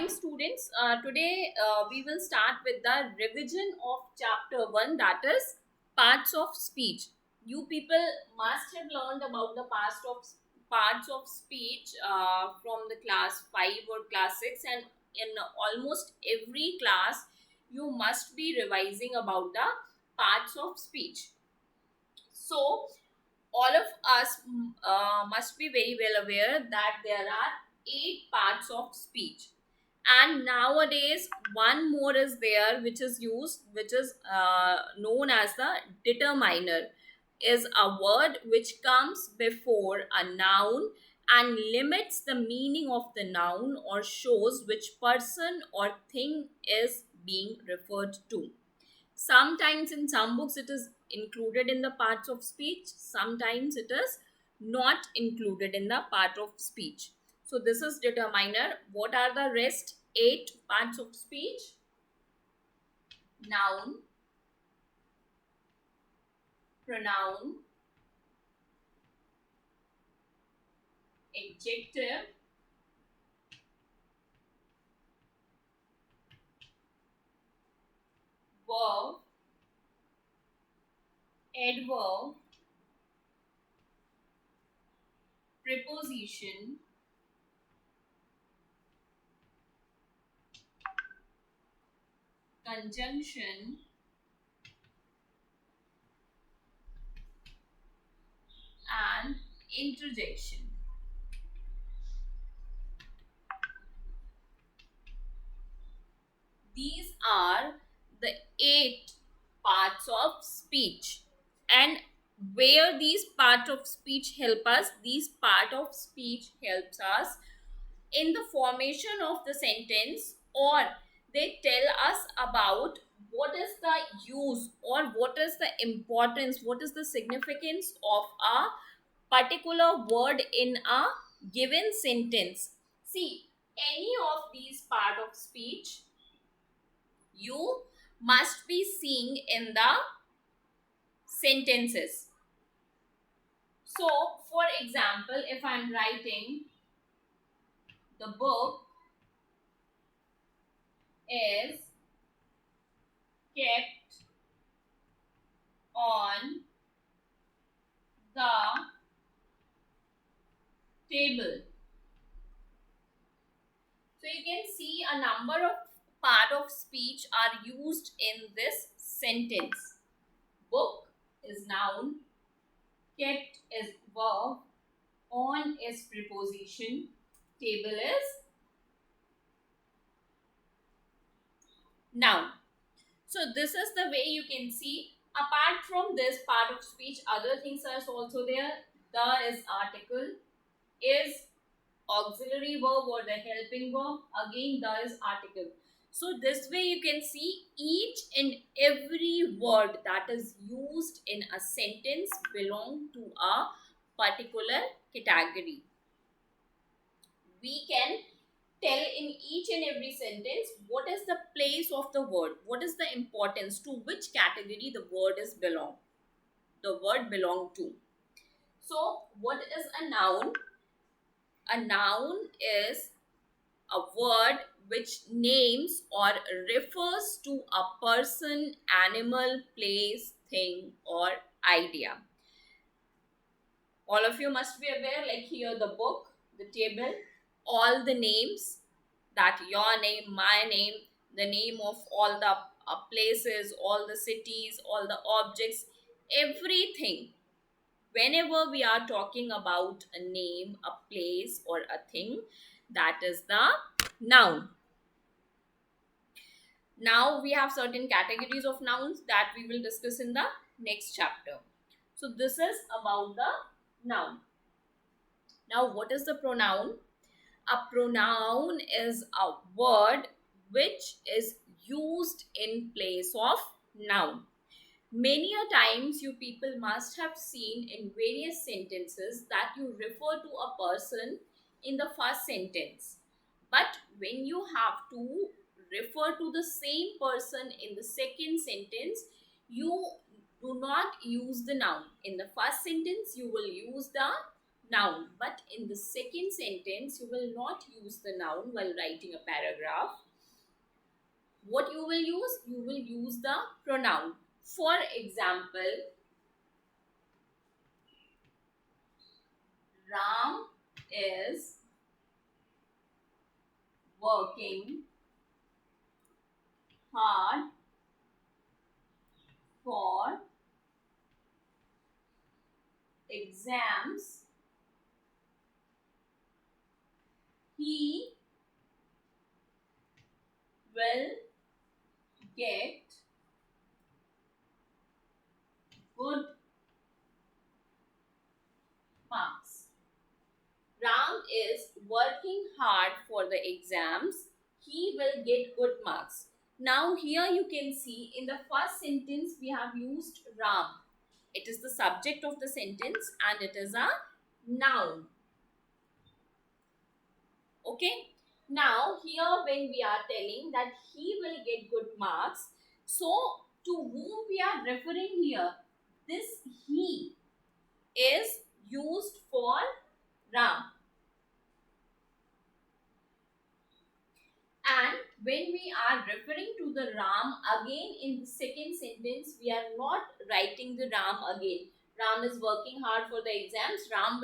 Students, today we will start with the revision of chapter 1, that is parts of speech. You people must have learned about the parts of speech from the class 5 or class 6, and in almost every class you must be revising about the parts of speech. So all of us must be very well aware that there are 8 parts of speech, and nowadays one more is there which is used, which is known as the determiner. Is a word which comes before a noun and limits the meaning of the noun or shows which person or thing is being referred to. Sometimes in some books it is included in the parts of speech, sometimes it is not included in the part of speech. So this is determiner. What are the rest 8 parts of speech? Noun, pronoun, adjective, verb, adverb, preposition, conjunction, and interjection. These are the 8 parts of speech. And where these parts of speech help us, these part of speech helps us in the formation of the sentence, or they tell us about what is the use or what is the importance, what is the significance of a particular word in a given sentence. See, any of these part of speech you must be seeing in the sentences. So, for example, if I'm writing the book is kept on the table. So, you can see a number of part of speech are used in this sentence. Book is noun, kept is verb, on is preposition, table is noun. So this is the way you can see. Apart from this part of speech, other things are also there. The is article, is auxiliary verb or the helping verb. Again, the is article. So this way you can see each and every word that is used in a sentence belong to a particular category. We can tell in each and every sentence what is the place of the word, what is the importance, to which category the word belong to. So what is a noun? A noun is a word which names or refers to a person, animal, place, thing, or idea. All of you must be aware, like here the book, the table, all the names, that your name, my name, the name of all the places, all the cities, all the objects, everything. Whenever we are talking about a name, a place, or a thing, that is the noun. Now we have certain categories of nouns that we will discuss in the next chapter. So this is about the noun. Now what is the pronoun? A pronoun is a word which is used in place of noun. Many a times you people must have seen in various sentences that you refer to a person in the first sentence. But when you have to refer to the same person in the second sentence, you do not use the noun. In the first sentence, you will use the noun. But in the second sentence, you will not use the noun while writing a paragraph. What you will use? You will use the pronoun. For example, Ram is working hard for exams. He will get good marks. Ram is working hard for the exams. He will get good marks. Now here you can see in the first sentence we have used Ram. It is the subject of the sentence and it is a noun. Okay. Now here when we are telling that he will get good marks, so to whom we are referring here, this he is used for Ram. And when we are referring to the Ram again in the second sentence, we are not writing the Ram again. Ram is working hard for the exams. Ram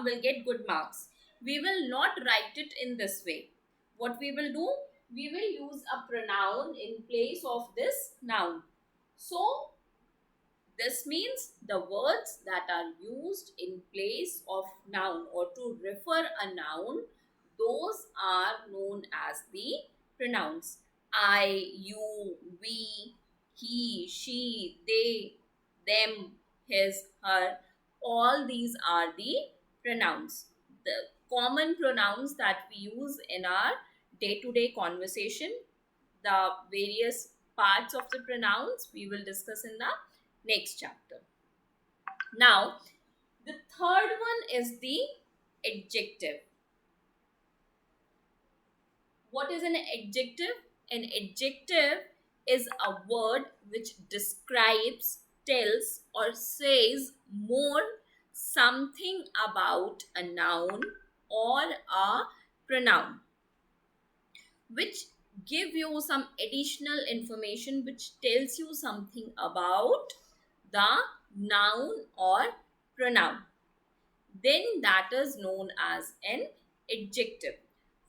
will get good marks. We will not write it in this way. What we will do? We will use a pronoun in place of this noun. So this means the words that are used in place of noun or to refer a noun, those are known as the pronouns. I, you, we, he, she, they, them, his, her, all these are the pronouns. The common pronouns that we use in our day-to-day conversation, the various parts of the pronouns we will discuss in the next chapter. Now, the third one is the adjective. What is an adjective? An adjective is a word which describes, tells, or says more something about a noun or a pronoun, which give you some additional information which tells you something about the noun or pronoun. Then that is known as an adjective.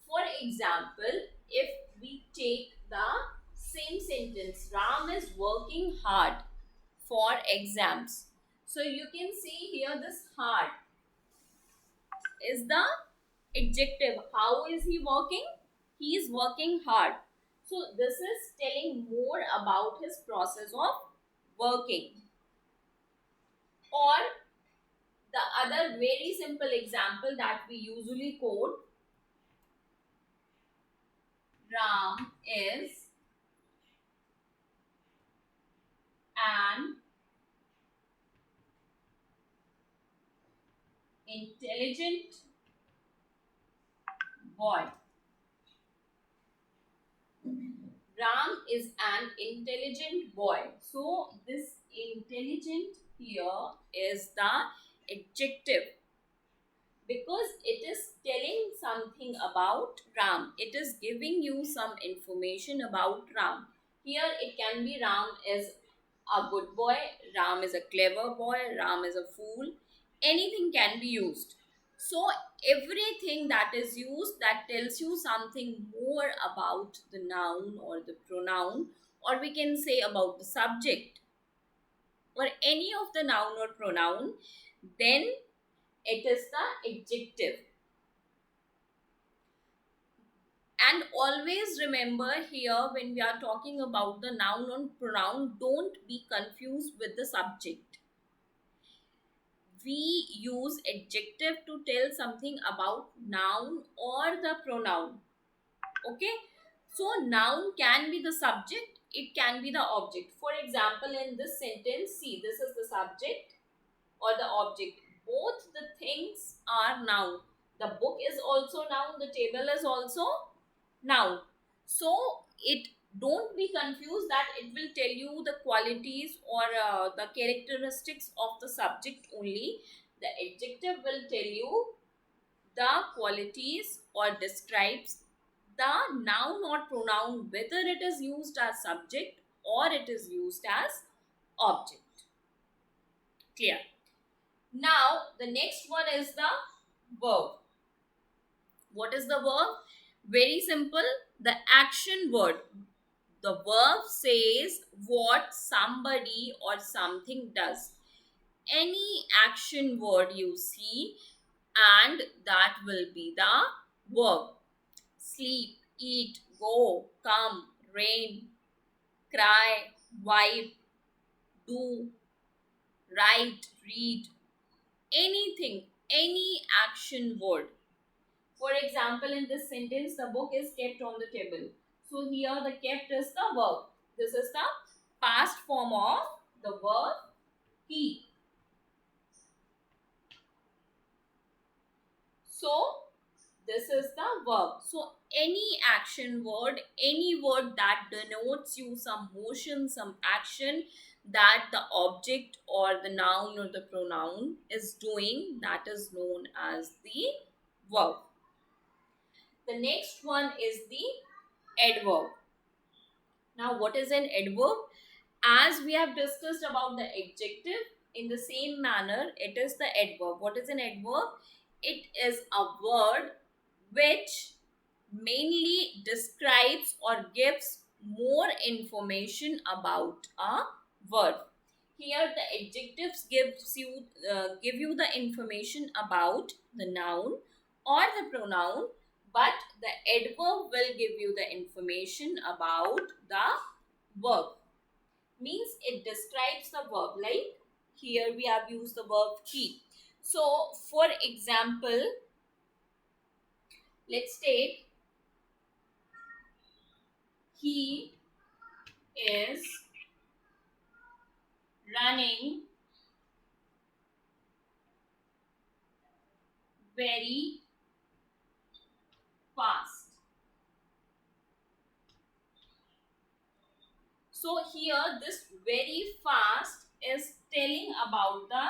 For example, if we take the same sentence, Ram is working hard for exams. So you can see here this hard is the adjective. How is he working? He is working hard. So this is telling more about his process of working. Or the other very simple example that we usually quote, Ram is an intelligent boy. Ram is an intelligent boy. So this intelligent here is the adjective because it is telling something about Ram. It is giving you some information about Ram. Here it can be Ram is a good boy, Ram is a clever boy, Ram is a fool. Anything can be used. So everything that is used that tells you something more about the noun or the pronoun, or we can say about the subject or any of the noun or pronoun, then it is the adjective. And always remember here when we are talking about the noun or pronoun, don't be confused with the subject. We use adjective to tell something about noun or the pronoun. Okay, so noun can be the subject, it can be the object. For example, in this sentence, see, this is the subject or the object. Both the things are noun. The book is also noun, the table is also noun. So it, don't be confused that it will tell you the qualities or the characteristics of the subject only. The adjective will tell you the qualities or describes the noun or pronoun, whether it is used as subject or it is used as object. Clear? Now, the next one is the verb. What is the verb? Very simple. The action word. The verb says what somebody or something does. Any action word you see, and that will be the verb. Sleep, eat, go, come, rain, cry, wipe, do, write, read, anything, any action word. For example, in this sentence, the book is kept on the table. So here the kept is the verb. This is the past form of the verb keep. So this is the verb. So any action word, any word that denotes you some motion, some action that the object or the noun or the pronoun is doing, that is known as the verb. The next one is the adverb. Now, what is an adverb? As we have discussed about the adjective, in the same manner, it is the adverb. What is an adverb? It is a word which mainly describes or gives more information about a verb. Here, the adjectives give you the information about the noun or the pronoun, but the adverb will give you the information about the verb. Means it describes the verb, like here we have used the verb keep. So for example, let's take he is running very fast. So here this very fast is telling about the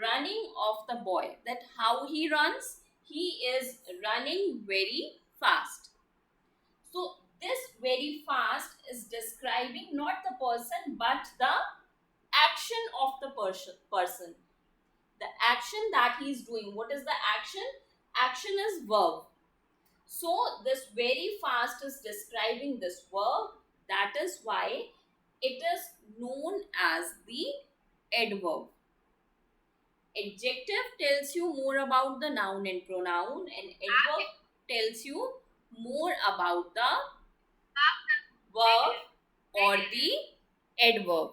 running of the boy, that how he runs. He is running very fast. So this very fast is describing not the person but the action of the person. The action that he is doing. What is the action? Action is verb. So this very fast is describing this verb. That is why it is known as the adverb. Adjective tells you more about the noun and pronoun, and adverb tells you more about the verb or the adverb.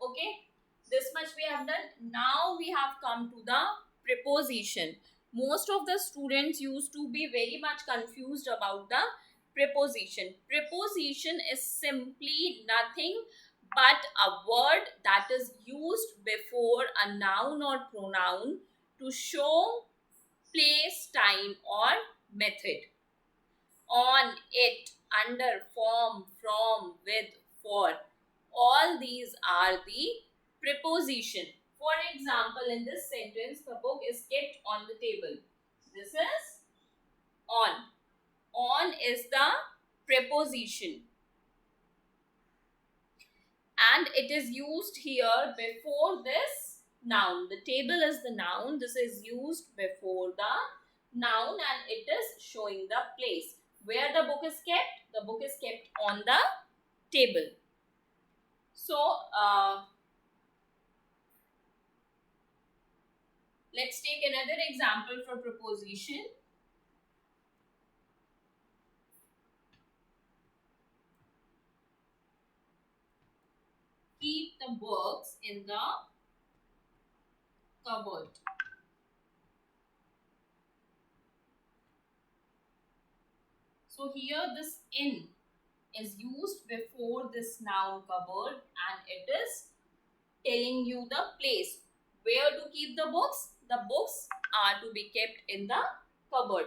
Okay, this much we have done. Now we have come to the preposition. Most of the students used to be very much confused about the preposition. Preposition is simply nothing but a word that is used before a noun or pronoun to show place, time or method. On, it, under, from, with, for. All these are the preposition. For example, in this sentence, the book is kept on the table. This is on. On is the preposition. And it is used here before this noun. The table is the noun. This is used before the noun and it is showing the place. Where the book is kept? The book is kept on the table. So, let's take another example for preposition. Keep the books in the cupboard. So here this in is used before this noun cupboard and it is telling you the place. Where to keep the books? The books are to be kept in the cupboard.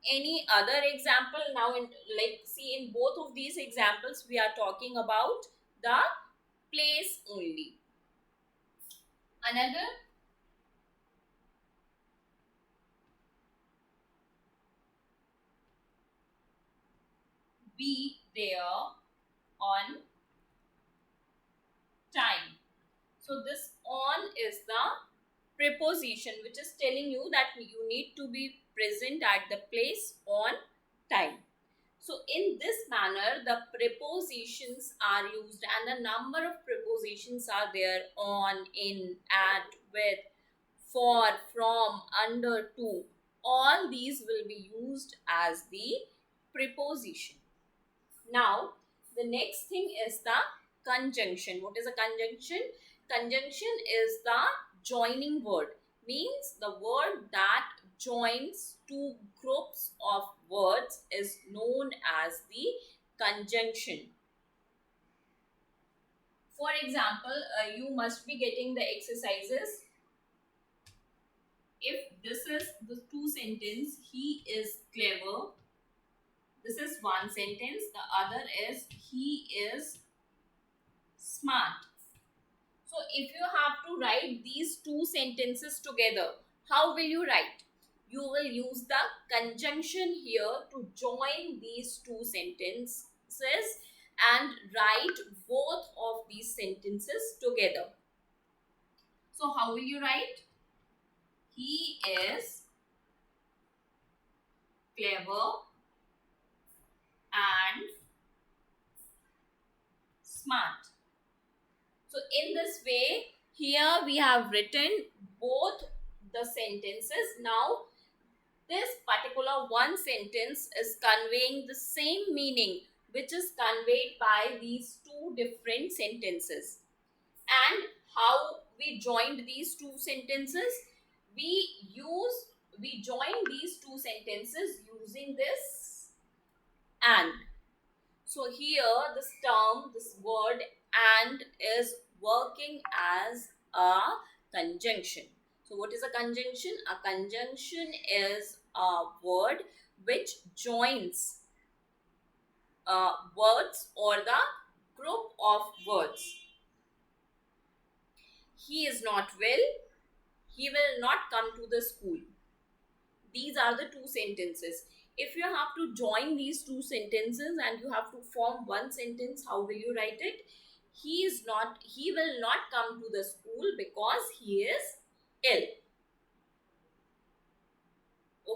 Any other example? Now, in like see, in both of these examples we are talking about the place only. Another, be there on time. So this on is the preposition which is telling you that you need to be present at the place on time. So in this manner, the prepositions are used, and the number of prepositions are there: on, in, at, with, for, from, under, to. All these will be used as the preposition. Now, the next thing is the conjunction. What is a conjunction? Conjunction is the joining word. Means the word that joins two groups of words is known as the conjunction. For example, you must be getting the exercises. If this is the two sentence, he is clever. This is one sentence. The other is he is smart. So if you have to write these two sentences together, how will you write? You will use the conjunction here to join these two sentences and write both of these sentences together. So how will you write? He is clever and smart. So in this way, here we have written both the sentences. Now, this particular one sentence is conveying the same meaning which is conveyed by these two different sentences. And how we joined these two sentences? We join these two sentences using this and. So here this term, this word and is working as a conjunction. So what is a conjunction? A conjunction is a word which joins words or the group of words. He is not well. He will not come to the school. These are the two sentences. If you have to join these two sentences and you have to form one sentence, how will you write it? He will not come to the school because he is ill.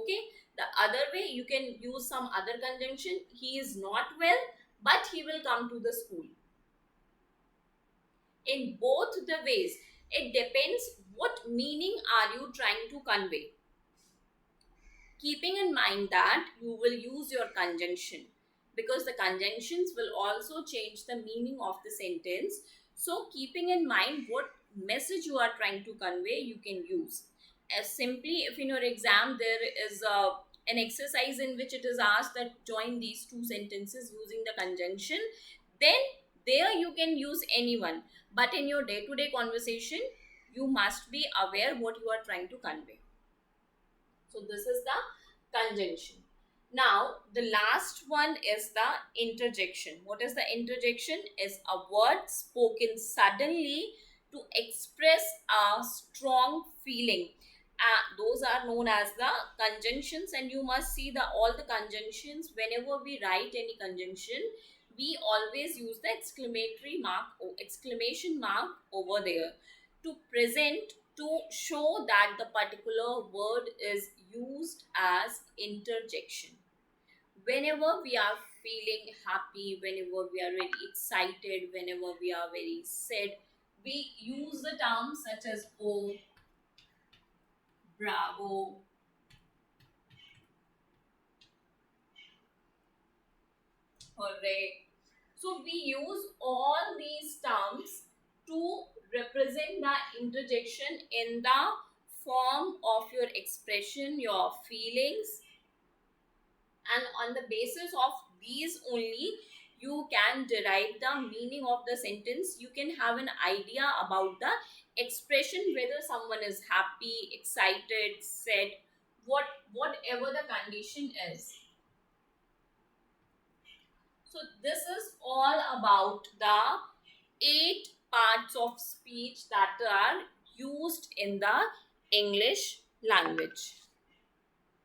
Okay. The other way, you can use some other conjunction. He is not well, but he will come to the school. In both the ways, it depends what meaning are you trying to convey. Keeping in mind that you will use your conjunction, because the conjunctions will also change the meaning of the sentence. So keeping in mind what message you are trying to convey, you can use. As simply, if in your exam there is an exercise in which it is asked that join these two sentences using the conjunction, then there you can use anyone. But in your day-to-day conversation, you must be aware what you are trying to convey. So this is the conjunction. Now the last one is the interjection. What is the interjection? Is a word spoken suddenly to express a strong feeling. Those are known as the conjunctions, and you must see the all the conjunctions. Whenever we write any conjunction, we always use the exclamatory mark or exclamation mark over there to present, to show that the particular word is used as interjection. Whenever we are feeling happy, whenever we are very excited, whenever we are very sad, we use the terms such as oh, bravo, hooray. So we use all these terms to represent the interjection in the form of your expression, your feelings, and on the basis of these only you can derive the meaning of the sentence. You can have an idea about the expression, whether someone is happy, excited, sad, whatever the condition is. So this is all about the 8 parts of speech that are used in the English language.